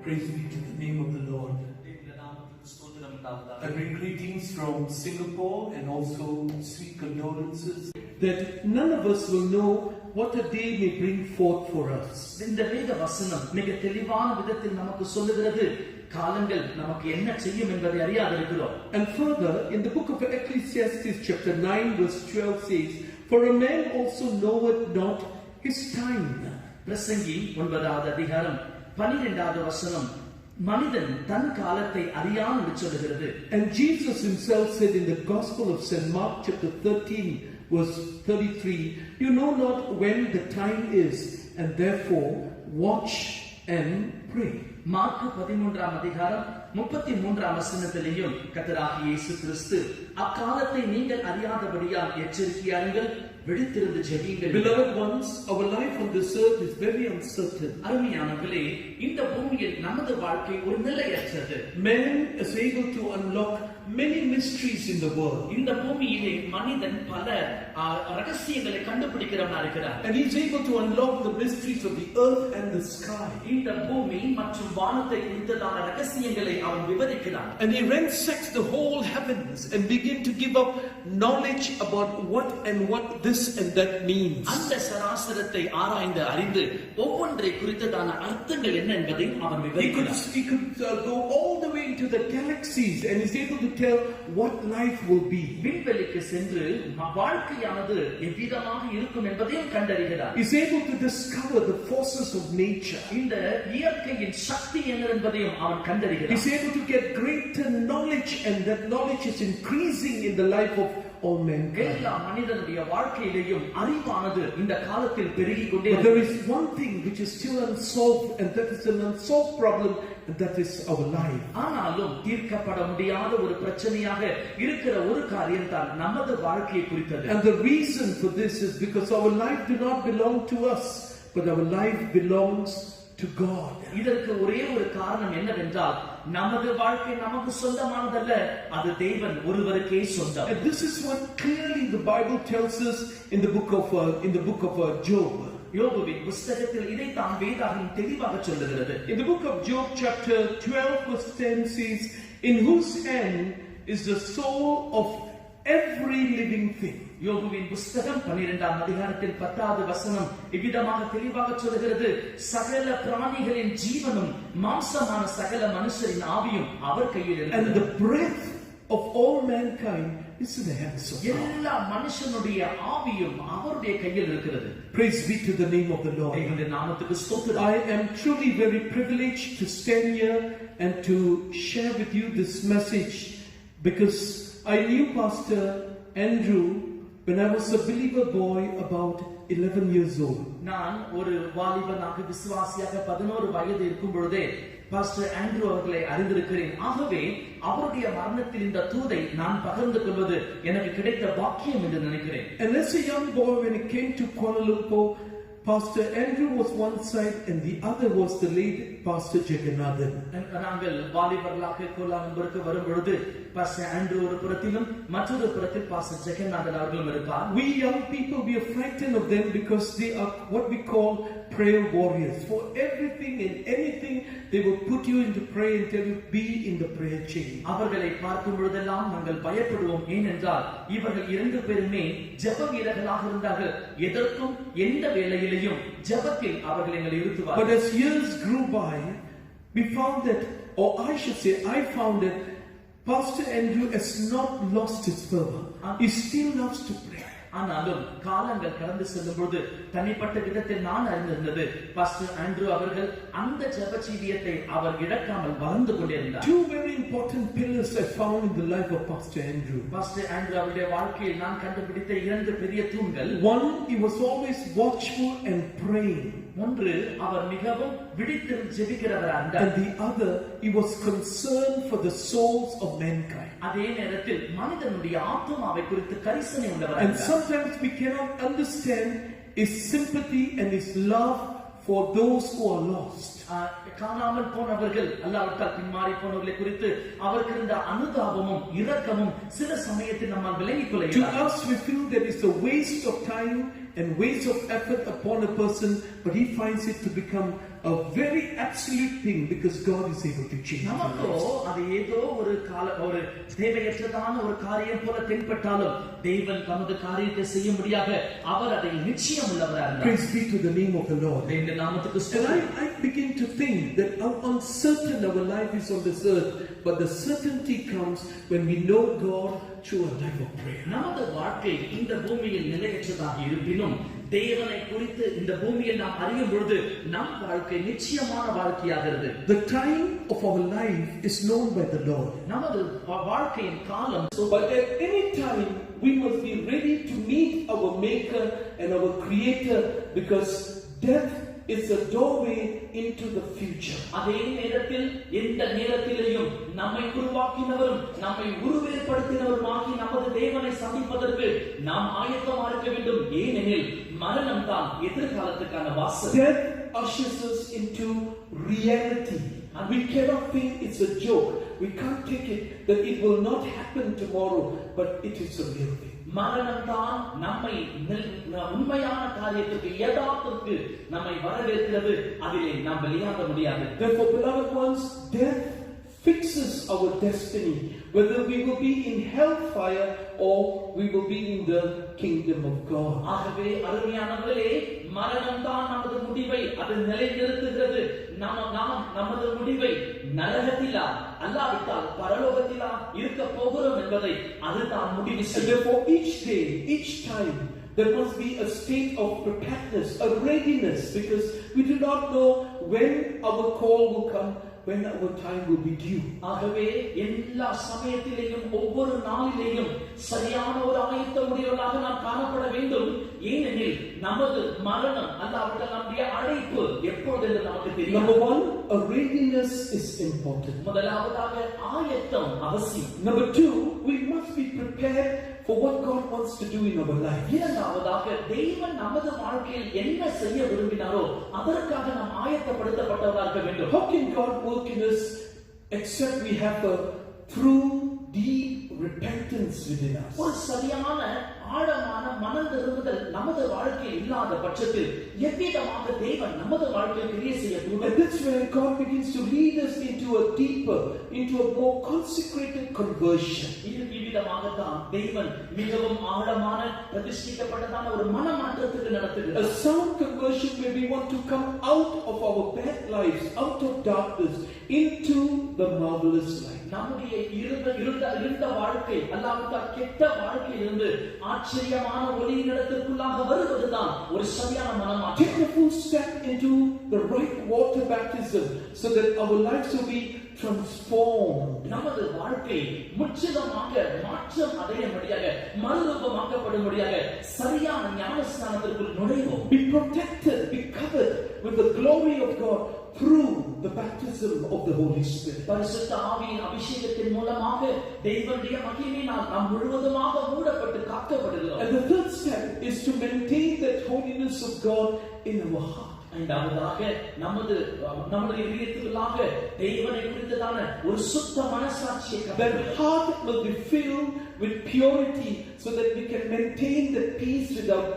Praise be to the name of the Lord. I bring greetings from Singapore and also sweet condolences that none of us will know what a day may bring forth for us. இந்த வேத வசனம் மிக தெளிவான விதத்தில் நமக்கு சொல்லுகிறது காலங்கள் நமக்கு என்ன செய்யும் என்பதை அறியாதிருக்கிறோம். And further, in the book of Ecclesiastes chapter 9 verse 12 says, "For a man also knoweth not his time." பிரசங்கி 9வது அதிகாரம் 12வது வசனம் மனிதன் தன் காலத்தை அறியான் என்று சொல்கிறது. And Jesus himself said in the Gospel of St. Mark chapter 13 verse 33, "You know not when the time is, and therefore watch and pray." Mark 13ஆம் அதிகாரம் 33ஆம் வசனத்திலேயும் கர்த்தராகிய இயேசு கிறிஸ்து அக்காலத்தை நீங்கள் அறியாதபடியால் எச்சரிக்கையாயிருங்கள், விழித்திருந்து ஜெபியுங்கள். Beloved ones, our life on this earth is very uncertain. அருமையானவர்களே, இந்த பூமியில் நமது வாழ்க்கை ஒரு நிலையற்றது. Man is able to unlock many mysteries in the world. இந்த பூமியிலே மனிதன் பல ரகசியங்களை கண்டுபிடிக்கிறவனா இருக்கிறான். And he is able to unlock the mysteries of the earth and the sky. இந்த பூமி மற்றும் வானத்தை குறித்ததான ரகசியங்களை அவன் விவரிக்கிறான். And he ransacks the whole heavens and begin to give up knowledge about what this and that means. அந்த சராசரத்தை ஆராய்ந்து அறிந்து ஒவ்வொன்றை குறித்ததான அர்த்தங்கள் என்ன என்பதை அவன் விவரிக்கிறான். He could go all the way into the galaxies and is able to tell what life will be. விண்வெளிக்கு சென்று வாழ்க்கையானது எவ்விதமாக இருக்கும் என்பதையும் கண்டறிகிறார். He is able to discover the forces of nature. இந்த இயற்கையின் சக்தி என்ன என்பதையும் அவன் கண்டறிகிறார். He is able to get greater knowledge, and that knowledge is increasing in the life of all mankind. எல்லா மனிதனுடைய வாழ்க்கையிலேயும் அறிவானது இந்த காலத்தில் பெருகிக் கொண்டே But there is one thing which is still unsolved, and that is an unsolved problem, and that is our life. ஆனாலும் தீர்க்கப்பட முடியாத ஒரு பிரச்சனையாக இருக்கிற ஒரு காரியம் தான் நமது வாழ்க்கையை குறித்தது. And the reason for this is because our life do not belong to us, but our life belongs to God. இதற்கு ஒரே ஒரு காரணம் என்னவென்றால் நமது வாழ்க்கை நமக்கு சொந்தமானதல்ல, அது தேவன் ஒருவருக்கே சொந்தம். And this is what clearly the Bible tells us in the book of Job. யோபுவின் புத்தகத்தில் இதை தான் வேதாகமம் தெளிவாக சொல்லுகிறது. In the book of Job chapter 12 verse 10 says, "In whose hand is the soul of every living thing." யோபுவின் புத்தகம் 12ஆம் அதிகாரத்தில் 10வது வசனம் இவ்விதமாக தெளிவாக சொல்கிறது, சகல பிராணிகளின் ஜீவனும் மாம்சமான சகல மனுஷரின் ஆவியும் அவர் கையில் இருக்கிறது. And the breath of all mankind is in the hands of God. எல்லா மனுஷனுடைய ஆவியும் அவருடைய கையில் இருக்கிறது. Praise be to the name of the Lord. தேவனுடைய நாமத்துக்கு ஸ்தோத்திரம். I am truly very privileged to stand here and to share with you this message, because I knew Pastor Andrew when I was a believer boy about 11 years old. நான் ஒரு வாலிபனாக விசுவாசியாக 11 வயது இருக்கும் பொழுதே pastor Andrew அவர்களை அறிந்திருக்கிறேன். ஆகவே அவருடைய மரணத்தில் இந்த தூதை நான் பகிர்ந்து கொள்வது எனக்கு கிடைத்த பாக்கியம் என்று நினைக்கிறேன். And as a young boy, when it came to Kuala Lumpur, Pastor Andrew was one side and the other was the late Pastor Jagannathan. நாங்கள் வாலிபர்களாக கோலாலம்பூருக்கு வரும் பொழுது பாஸ்டர் ஆண்ட்ரூ ஒரு புறத்திலும் மற்றொரு புறத்தில் பாஸ்டர் ஜெகநாதன் அவர்களும் இருப்பார். We young people, we are frightened of them because they are what we call prayer warriors. For everything and anything, they will put you into prayer and tell you be in the prayer chain. அவர்களை பார்க்கும் பொழுதெல்லாம் நாங்கள் பயப்படுவோம். ஏனென்றால் இவர்கள் இரண்டு பேருமே ஜெப வீரர்களாக இருந்தார்கள். எதற்கும் எந்த வேளையிலும் ஜெபத்தில் அவர்கள் எங்களை இருத்துவார்கள். But as years grew by, we found that, or I should say, I found that Pastor Andrew has not lost his fervor. He still loves to pray. ஆனாலும் காலங்கள் கடந்து செல்லும்போது தனிப்பட்ட விதத்தில் நான் அறிந்திருந்தது, பாஸ்டர் ஆண்ட்ரூ அவர்கள் அந்த ஜெப ஜீவியத்தை அவர் இழக்காமல் வாழ்ந்து கொண்டிருந்தார். Two very important pillars I found in the life of Pastor Andrew. Pastor Andrew அவருடைய வாழ்க்கையில் நான் கண்டுபிடித்த இரண்டு பெரிய தூண்கள். One, he was always watchful and praying. ஒன்று, அவர் மிகவும் விழித்திருந்து ஜெபிக்கிறவராக இருந்தார். And the other, he was concerned for the souls of mankind. அதே நேரத்தில் மனிதனுடைய ஆத்துமாவை குறித்து கரிசனை உள்ளவராக And இருந்தார். sometimes we cannot understand his sympathy and his love for those who are lost. காணாமல் போனவர்கள் அல்லாவிட்டால் பின்மாறி போனவர்களை குறித்து அவருக்கு இருந்த அனுதாபமும் இரக்கமும் சில சமயத்தில் நம்மால் விளங்கிக் கொள்ள To us, we feel that it's a waste of time and waste of effort upon a person, but he finds it to become a very absolute thing because God is able to change. நமக்கோ அது ஏதோ ஒரு தேவையற்றதான ஒரு காரியம் போல தென்பட்டாலும் தேவன் தமது காரியத்தை செய்ய முடியாக அவர் அதை நிச்சயம் உள்ளவராக இருந்தார். Praise be to the name of the Lord. தேவனுடைய நாமத்துக்கு And ஸ்தோத்திரம். I begin to think that how uncertain our life is on this earth, but the certainty comes when we know God through a life of prayer. நமது வாழ்க்கை இந்த பூமியில் நிலையற்றதாக இருப்பினும் தேவனை குறித்து இந்த பூமியில் நாம் அறியும் பொழுது நம் வாழ்க்கை நிச்சயமான வாழ்க்கையாகிறது. The time of our life is known by the Lord. நமது வாழ்க்கையின் காலம், But at any time we must be ready to meet our Maker and our Creator, because death is a doorway into the future. அதே நேரத்தில் எந்த நேரத்திலேயும் நம்மை உருவாக்கினவரும் நம்மை உருவேற்படுத்தினவருமாகி நமது தேவனை சந்திப்பதற்கு நாம் ஆயத்தமாக இருக்க வேண்டும். ஏனெனில் மரணம் தான் எதிர்காலத்துக்கான வாசல். Death ushers us into reality. And we cannot think it's a joke. We can't take it that it will not happen tomorrow, but it is a real thing. மரணம் தான் நம்மை உண்மையான காரியத்துக்கு யதார்த்தத்துக்கு நம்மை வரவேற்கிறது. அதிலே நாம் வெளியாக முடியாது. Therefore, beloved ones, death fixes our destiny, whether we will be in hellfire or we will be in the kingdom of God. ஆகவே அருமையானவர்களே, மரணம் தான் நமது முடிவை அது நிலைநிறுத்துகிறது. நமது முடிவை நரகத்திலா அல்லாவிட்டால் பரலோகத்திலா இருக்க போகிறோம் என்பதை அதுதான் முடிவு செய்யும். And therefore, each day, each time, there must be a state of preparedness, a readiness, because we do not know when our call will come, when our time will be due. ஆகவே எல்லா சமயத்திலேயும் ஒவ்வொரு நாளிலேயும் சரியான ஒரு ஆயத்த உடையவர்களாக நாம் காணப்பட வேண்டும். ஏனெனில் நமது மரணம் அல்லாவிட்டால் நம்முடைய அழைப்பு எப்பொழுது என்று நமக்கு தெரியும். Number one, a readiness is important. முதலாவதாக ஆயத்தம் அவசியம். Number two, we must be prepared for what God wants to do in our life. இரண்டாவதாக தேவன் நமது வாழ்க்கையில் என்ன செய்ய விரும்பினாரோ அதற்காக நாம் ஆயத்தப்படுத்தப்பட்டவராக இருக்க வேண்டும். How can God work in us except we have a true, deep repentance within us? ஒரு சரியான ஆழமான மனம் திரும்புதல் நமது வாழ்க்கையில் இல்லாத பட்சத்தில் எவ்விதமாக தேவன் நமது வாழ்க்கையில் கிரியை செய்யக்கூடும். And that's where God begins to lead us into a deeper, into a more consecrated conversion. இவ்விதமாகத்தான் தேவன் மிகவும் ஆழமான பிரதிஷ்டிக்கப்பட்டதான ஒரு மனமாற்றத்துக்கு நடத்துகிறார். A sound conversion where we want to come out of our bad lives, out of darkness, into the marvelous light. நம்முடைய இருந்த வாழ்க்கை அல்லாவிட்டால் கெட்ட வாழ்க்கையிலிருந்து ஆச்சரியமான ஒளியினிடத்திற்குள்ளாக வருவதுதான் ஒரு சரியான மனமாற்றம். Take a full step into the right water baptism so that our lives will be transformed. நமது வாழ்க்கை முற்றிலுமாக மாற்றம் அடையும்படியாக மறுரூபமாக்கப்படும்படியாக சரியான ஞானஸ்நானத்திற்குள் நுழைவோம். Be protected, be covered with the glory of God through the baptism of the Holy Spirit. பரிசுத்த ஆவியின் அபிஷேகத்தின் மூலமாக தேவனுடைய மகிமையினால் நாம் முழுவதுமாக மூடப்பட்டு காக்கப்படுகிறோம். And the third step is to maintain that holiness of God in our heart. இரண்டாவதாக நம்முடைய இதயத்துக்குள்ளாக தேவனை குறித்ததான ஒரு சுத்த மனசாட்சியை That heart must be filled with purity so that we can maintain the peace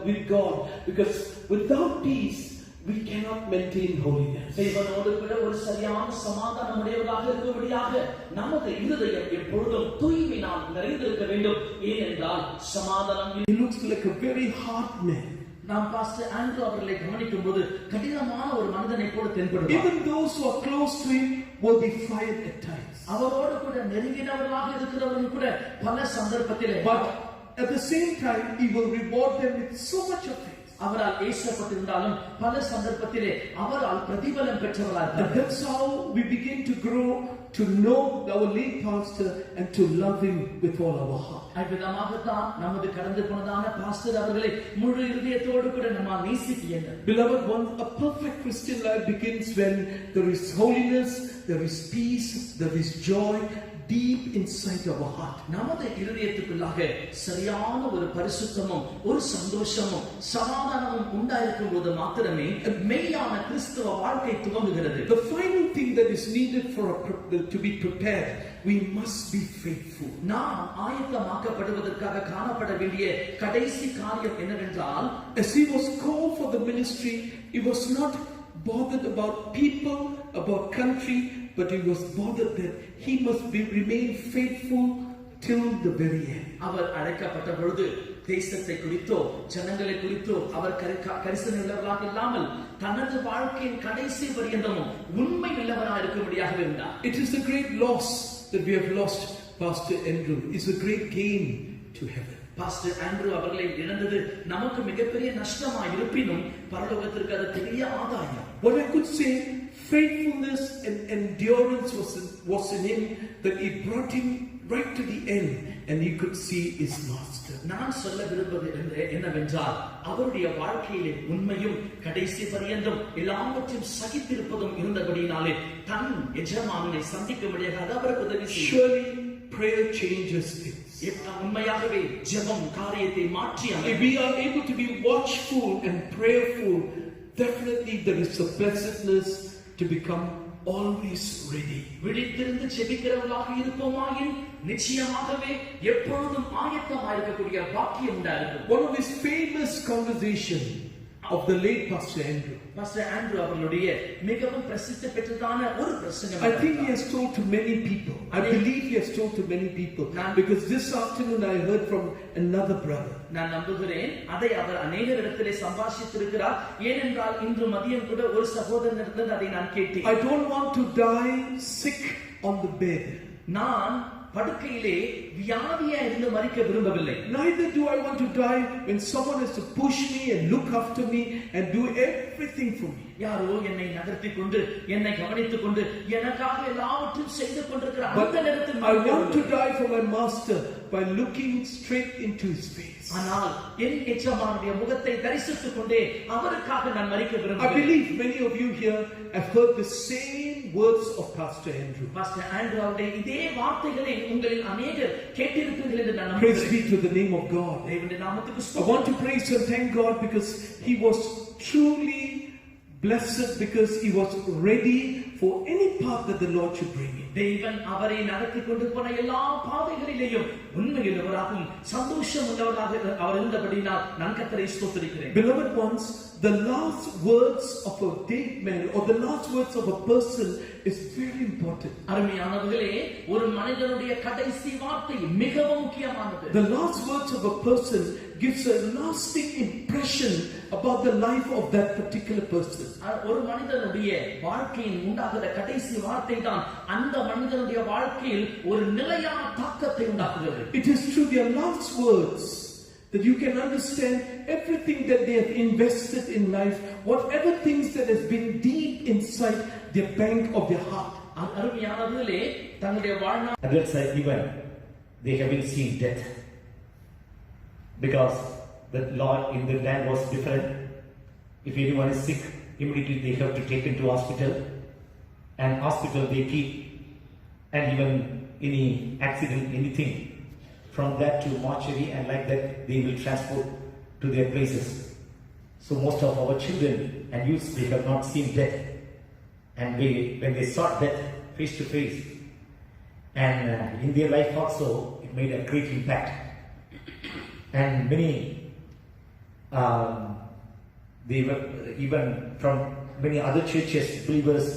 with God, because without peace we cannot maintain holiness. தேவனோடு கூட ஒரு சரியான சமாதானம் உடையவராக இருக்கும்படியாக நமது இருதயம் எப்பொழுதும் தூய்மையினால் நிறைந்திருக்க வேண்டும். ஏனென்றால் சமாதானம் He looks like a very hard man. நாம் பாஸ்டர் ஆண்ட்ரூ அவர்களை கவனிக்கும் போது கடினமான ஒரு மனிதனை போல தென்படுவார். Even those who are close to him will be fired at times. அவரோடு கூட நெருங்கினவர்களாக இருக்கிறவர்கள் கூட பல சந்தர்ப்பத்திலே, but at the same time he will reward them with so much of it. அவரால் ஏசப்பட்டிருந்தாலும் பல சந்தர்ப்பத்திலே அவரால் பிரதிபலம் பெற்றவர்களாக And that's how we begin to grow to know our late pastor and to love him with all our heart. அவ்விதமாகத்தான் நமது கடந்து போனதான pastor அவர்களை முழு இதயத்தோடு கூட நம்ம நேசிக்க. Beloved one, a perfect Christian life begins when there is holiness, there is peace, there is joy deep inside our heart. நமது இதயத்துக்குள்ளாக சரியான ஒரு பரிசுத்தமும் ஒரு சந்தோஷமும் சமாதானமும் உண்டாயிருக்கும் போது மாத்திரமே மெய்யான கிறிஸ்தவ வாழ்க்கை துவங்குகிறது. The final thing everything that is needed to be prepared, we must be faithful. நாம் ஆயத்தமாக்கப்படுவதற்காக காணப்பட வேண்டிய கடைசி காரியம் என்னவென்றால், as he was called for the ministry, he was not bothered about people, about country, but he was bothered that he must remain faithful till the very end. அவர் அழைக்கப்பட்ட பொழுது தேசத்தை குறித்தோ ஜனங்களை குறித்தோ அவர் கரிசனை உள்ளவராக இல்லாமல் தனது வாழ்க்கையின் கடைசி பரியந்தமும் உண்மை உள்ளவராக இருக்கும்படியாக இருந்தார். It is a great loss that we have lost Pastor Andrew. It's a great gain to heaven. Pastor Andrew அவர்களை இழந்தது நமக்கு மிகப்பெரிய நஷ்டமா இருப்பினும் பரலோகத்திற்கு அது பெரிய ஆதாயம். What I could say, faithfulness and endurance was in him, that he brought him right to the end and he could see his master. நான் சொல்ல விரும்புவது என்னவென்றால், அவருடைய வாழ்க்கையிலே உண்மையும் கடைசி பரியந்தம் எல்லாவற்றையும் சகித்திருப்பதும் இருந்தபடியினாலே தன் எஜமானனை சந்திக்கும்படியாக அது அவருக்கு உதவி செய்யும். Surely prayer changes things. உண்மையாகவே ஜெபம் காரியத்தை மாற்றி அமைக்கும். If we are able to be watchful and prayerful, definitely there is a blessedness to become always ready. விழித்திருந்து ஜெபிக்கிறவர்களாக இருப்போமாயின் நிச்சயமாகவே எப்பொழுதும் ஆயத்தமாக இருக்கக்கூடிய பாக்கியம் உண்டாகும். One of his famous conversation of the late Pastor Andrew. Pastor Andrew அவர்களுடைய மிகவும் பிரசித்தி பெற்றதான ஒரு பிரசங்கம். I think he has told to many people. I believe he has told to many people, because this afternoon I heard from another brother. நான் நம்புகிறேன் அதை அவர் அநேகரிடத்திலே சம்பாஷித்திருக்கிறார். ஏனென்றால் இன்று மதியம் கூட ஒரு சகோதரனிடத்தில் அதை நான் கேட்டேன். I don't want to die sick on the bed. நான் படுக்கையிலே வியாதியா இருந்து மரிக்க விரும்பவில்லை. Neither do I want to die when someone has to push me and look after me and do everything for me. யாரோ என்னை நகர்த்தி கொண்டு என்னை கவனித்துக் கொண்டு எனக்காக எல்லாவற்றையும் செய்து கொண்டிருக்கிற அந்த நேரத்தில் I want to die for my master by looking straight into his face. ஆனால் என் எஜமானுடைய முகத்தை தரிசித்துக் கொண்டே அவருக்காக நான் மரிக்க விரும்புகிறேன். I believe many of you here have heard the same words of Pastor Andrew. Pastor Andrew அவருடைய இதே வார்த்தைகளை உங்களில் அநேகர் கேட்டிருப்பீர்கள் என்று நான் Praise நம்புகிறேன். be to the name of God. தேவனுடைய நாமத்துக்கு I ஸ்தோத்திரம். want to praise and thank God because he was truly blessed, because he was ready for any path that the Lord should bring him. தேவன் அவரை நடத்தி கொண்டு போன எல்லா பாதைகளிலேயும் உண்மையுள்ளவராகவும் சந்தோஷம் உள்ளவராக அவர் இருந்தபடினால் நான் கர்த்தரை ஸ்தோத்திரிக்கிறேன். Beloved ones, the last words of a dead man or the last words of a person is very important. அருமையானவர்களே, ஒரு மனிதனுடைய கடைசி வார்த்தை மிகவும் முக்கியமானது. The last words of a person gives a lasting impression about the life of that particular person. ஒரு மனிதனுடைய வாழ்க்கையின் உண்டாகிற கடைசி வார்த்தை தான் அந்த மனிதனுடைய வாழ்க்கையில் ஒரு நிலையான தாக்கத்தை உண்டாக்குகிறது. It is through their last words that you can understand everything that they have invested in life, whatever things that has been deep inside the bank of their heart. அருமையானவர்களே, தங்களுடைய வாழ்நாள் adults are even they haven't seen death, because the law in the land was different. If anyone is sick, immediately they have to take him to hospital, and hospital they keep, and even any accident, anything, from that to mortuary, and like that they will transport to their places. So most of our children and youths, they have not seen death, and when they saw death face to face, and in their life also it made a great impact. And many they were even from many other churches, believers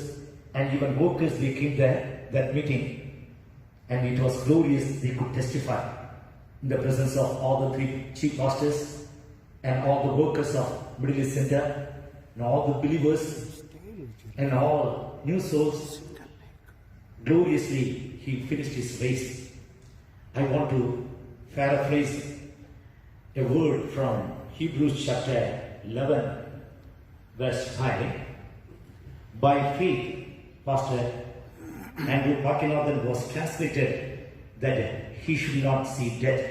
and even workers, they came there that meeting, and it was glorious. They could testify in the presence of all the 3 chief pastors and all the workers of Middle East Center and all the believers and all new souls. Gloriously he finished his race. I want to paraphrase a word from Hebrews chapter 11 verse 5. By faith, Pastor Andrew Parkinson was translated that he should not see death,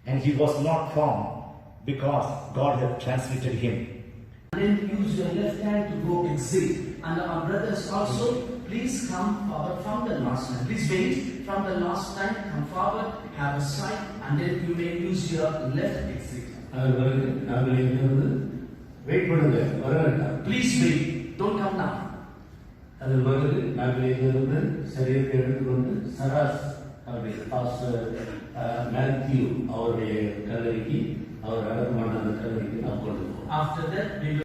and he was not found because God had translated him. And then use your left hand to go exit. And our brothers also, please come forward from the last line. Please wait from the last line, come forward, have a sign, and then you may use your left exit. wait பண்ணுங்க, வர வேண்டாம். Please wait, don't come now. அதன் பிறகு நாங்கள் இங்கிருந்து சரீரத்தை எடுத்துக்கொண்டு சராஸ் அவருடைய பாஸ்டர் மேத்யூ அவருடைய கல்லறைக்கு அவர் அடக்கமான அந்த கல்லறைக்கு நாம் கொண்டு போவோம். After that, we will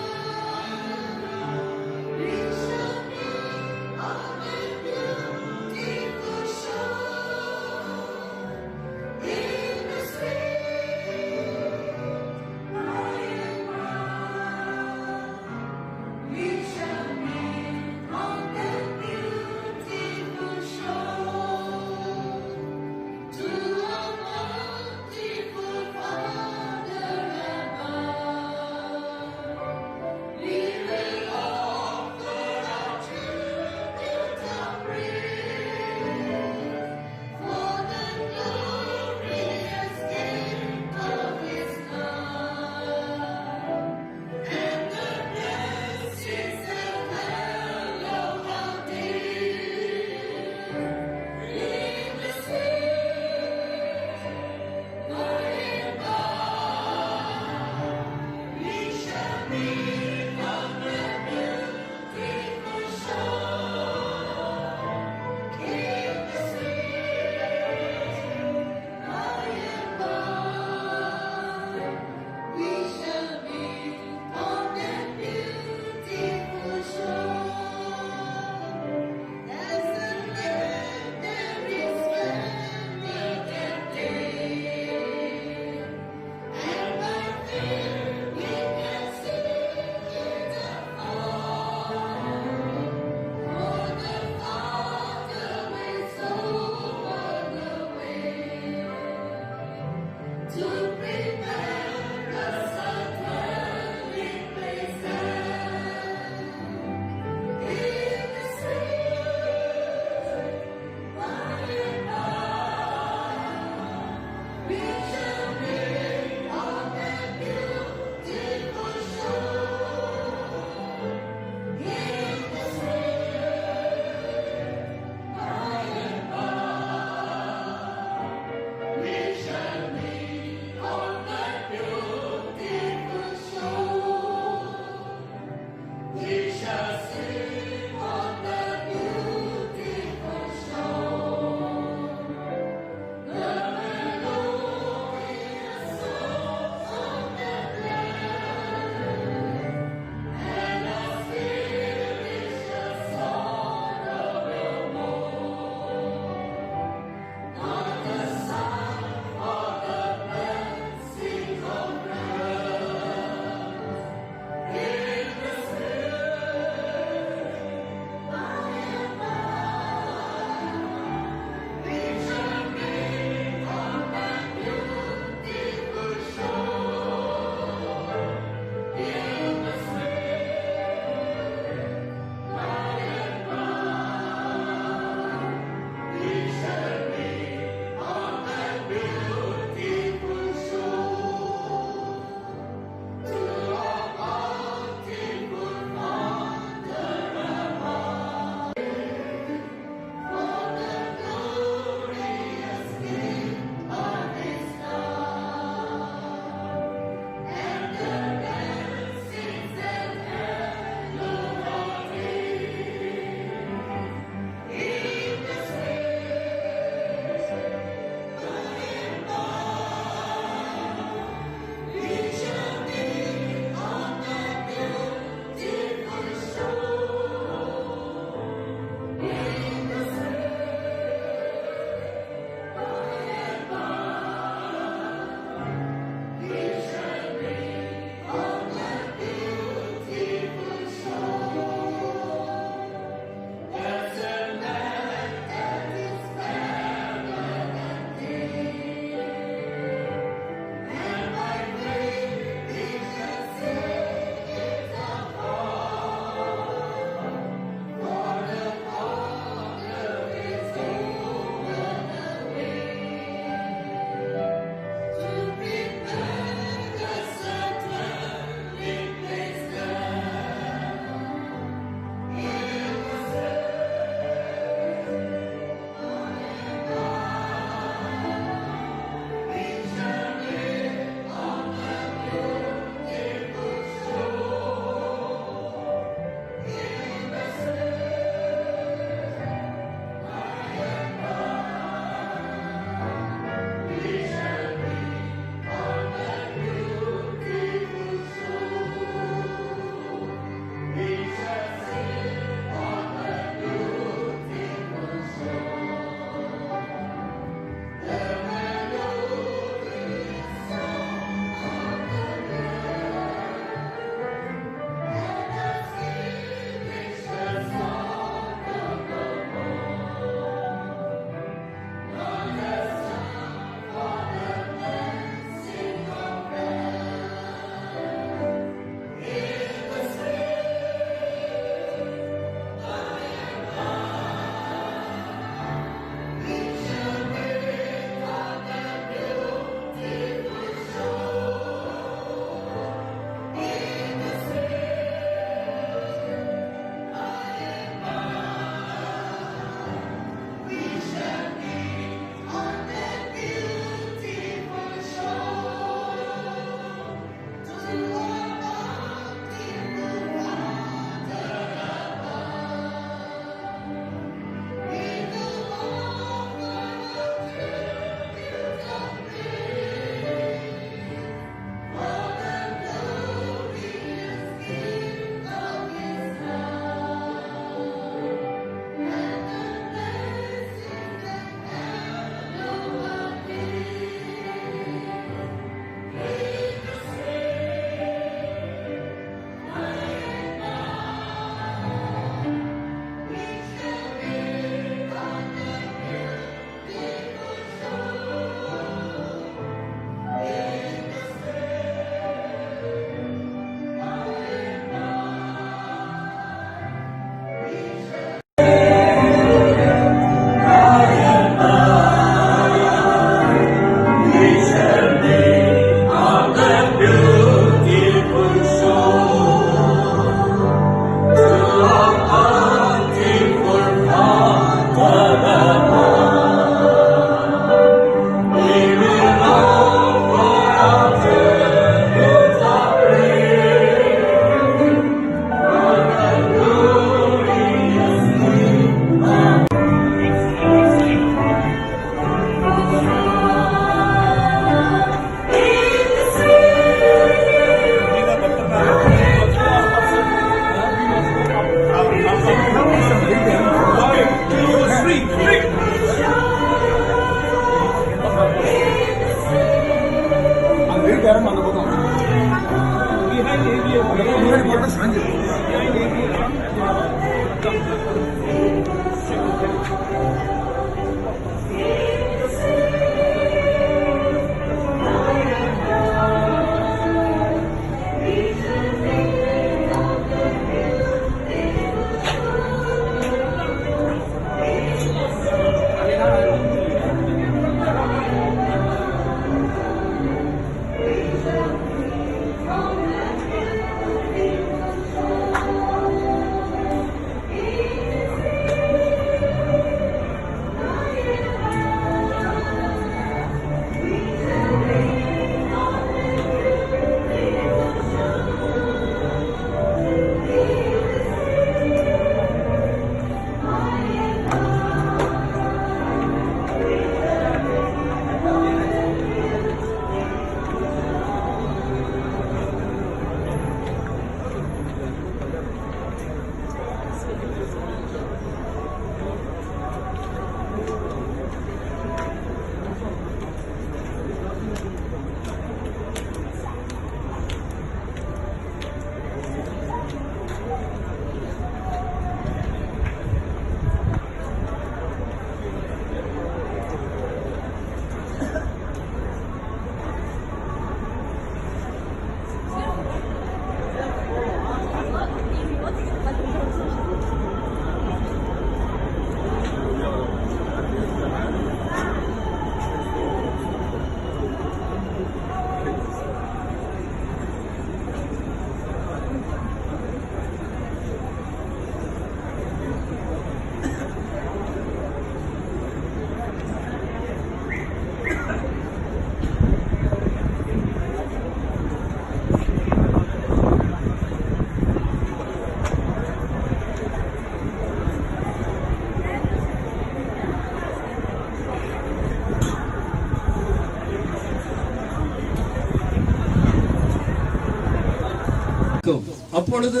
அப்பொழுது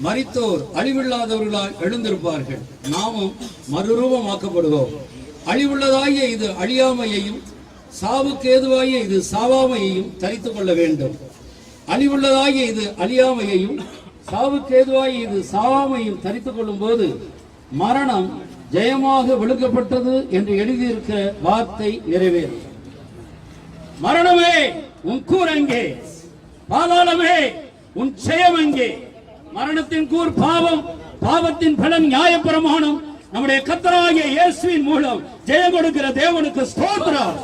மரித்தோர் அழிவில்லாதவர்களால் எழுந்திருப்பார்கள், நாமும் மறுரூபமாக்கப்படுவோம். அழிவுள்ளதாகிய இது அழியாமையையும் சாவுக்கு ஏதுவாகிய இது சாவாமையையும் தரித்துக் கொள்ள வேண்டும். அழிவுள்ளதாகிய இது அழியாமையையும் சாவுக்கு ஏதுவாகிய இது சாவாமையும் தரித்துக் கொள்ளும் போது மரணம் ஜெயமாக விழுக்கப்பட்டது என்று எழுதியிருக்கிற வார்த்தை நிறைவேறும். மரணமே உன் கூர் எங்கே? பாதாளமே உன் ஜெயம் எங்கே? மரணத்தின் கூர் பாவம், பாவத்தின் பலன் நியாயப்பிரமாணம். நம்முடைய கர்த்தராகிய இயேசுவின் மூலம் ஜெயம் கொடுக்கிற தேவனுக்கு ஸ்தோத்திரம்.